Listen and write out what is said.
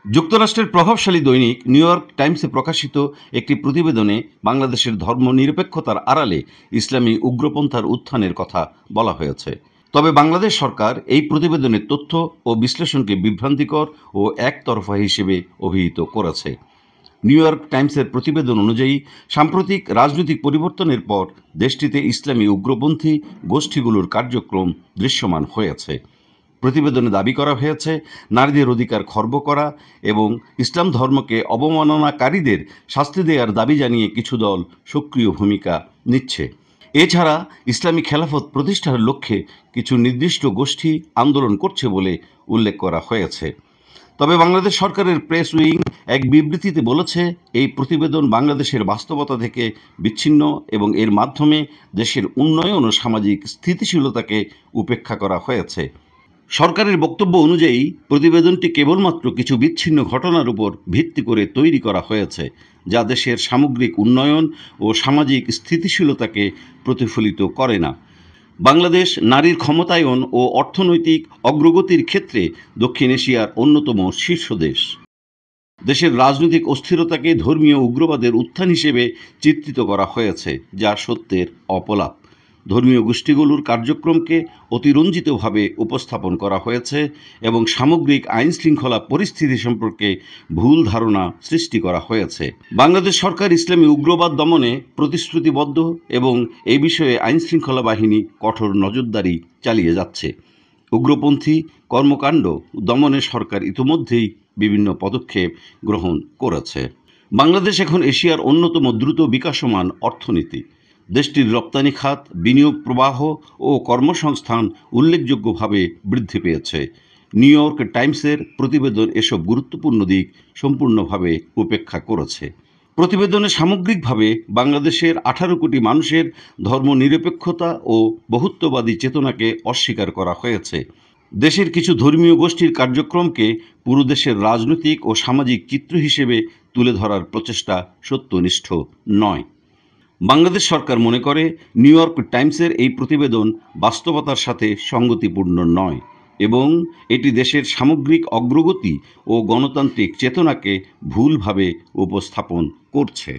যুক্তরাষ্ট্রের প্রভাবশালী দৈনিক নিউ ইয়র্ক টাইমসে প্রকাশিত একটি প্রতিবেদনে বাংলাদেশের ধর্মনিরপেক্ষতার আড়ালে ইসলামী উগ্রপন্থার উত্থানের কথা বলা হয়েছে। তবে বাংলাদেশ সরকার এই প্রতিবেদনের তথ্য ও বিশ্লেষণকে বিভ্রান্তিকর ও একতরফা হিসেবে অভিহিত করেছে। নিউ ইয়র্ক টাইমসের প্রতিবেদন অনুযায়ী সাম্প্রতিক রাজনৈতিক পরিবর্তনের পর দেশটিতে ইসলামী উগ্রপন্থী গোষ্ঠীগুলোর কার্যক্রম দৃশ্যমান হয়েছে। প্রতিবেদনে দাবি করা হয়েছে, নারীদের অধিকার খর্ব করা এবং ইসলাম ধর্মকে অবমাননাকারীদের শাস্তি দেওয়ার দাবি জানিয়ে কিছু দল সক্রিয় ভূমিকা নিচ্ছে। এছাড়া ইসলামী খেলাফত প্রতিষ্ঠার লক্ষ্যে কিছু নির্দিষ্ট গোষ্ঠী আন্দোলন করছে বলে উল্লেখ করা হয়েছে। তবে বাংলাদেশ সরকারের প্রেস উইং এক বিবৃতিতে বলেছে, এই প্রতিবেদন বাংলাদেশের বাস্তবতা থেকে বিচ্ছিন্ন এবং এর মাধ্যমে দেশের উন্নয়ন ও সামাজিক স্থিতিশীলতাকে উপেক্ষা করা হয়েছে। সরকারের বক্তব্য অনুযায়ী প্রতিবেদনটি কেবলমাত্র কিছু বিচ্ছিন্ন ঘটনার উপর ভিত্তি করে তৈরি করা হয়েছে, যা দেশের সামগ্রিক উন্নয়ন ও সামাজিক স্থিতিশীলতাকে প্রতিফলিত করে না। বাংলাদেশ নারীর ক্ষমতায়ন ও অর্থনৈতিক অগ্রগতির ক্ষেত্রে দক্ষিণ এশিয়ার অন্যতম শীর্ষ দেশ। দেশের রাজনৈতিক অস্থিরতাকে ধর্মীয় উগ্রবাদের উত্থান হিসেবে চিত্রিত করা হয়েছে, যা সত্যের অপলাপ। ধর্মীয় গোষ্ঠীগুলোর কার্যক্রমকে অতিরঞ্জিতভাবে উপস্থাপন করা হয়েছে এবং সামগ্রিক আইন শৃঙ্খলা পরিস্থিতি সম্পর্কে ভুল ধারণা সৃষ্টি করা হয়েছে। বাংলাদেশ সরকার ইসলামী উগ্রবাদ দমনে প্রতিশ্রুতিবদ্ধ এবং এই বিষয়ে আইন শৃঙ্খলা বাহিনী কঠোর নজরদারি চালিয়ে যাচ্ছে। উগ্রপন্থী কর্মকাণ্ড দমনে সরকার ইতোমধ্যেই বিভিন্ন পদক্ষেপ গ্রহণ করেছে। বাংলাদেশ এখন এশিয়ার অন্যতম দ্রুত বিকাশমান অর্থনীতি। দেশটির রপ্তানি খাত, বিনিয়োগ প্রবাহ ও কর্মসংস্থান উল্লেখযোগ্যভাবে বৃদ্ধি পেয়েছে। নিউ ইয়র্ক টাইমসের প্রতিবেদন এসব গুরুত্বপূর্ণ দিক সম্পূর্ণভাবে উপেক্ষা করেছে। প্রতিবেদনে সামগ্রিকভাবে বাংলাদেশের 18 কোটি মানুষের ধর্মনিরপেক্ষতা ও বহুত্ববাদী চেতনাকে অস্বীকার করা হয়েছে। দেশের কিছু ধর্মীয় গোষ্ঠীর কার্যক্রমকে পুরো দেশের রাজনৈতিক ও সামাজিক চিত্র হিসেবে তুলে ধরার প্রচেষ্টা সত্যনিষ্ঠ নয়। বাংলাদেশ সরকার মনে করে, নিউ ইয়র্ক টাইমসের এই প্রতিবেদন বাস্তবতার সাথে সঙ্গতিপূর্ণ নয় এবং এটি দেশের সামগ্রিক অগ্রগতি ও গণতান্ত্রিক চেতনাকে ভুলভাবে উপস্থাপন করছে।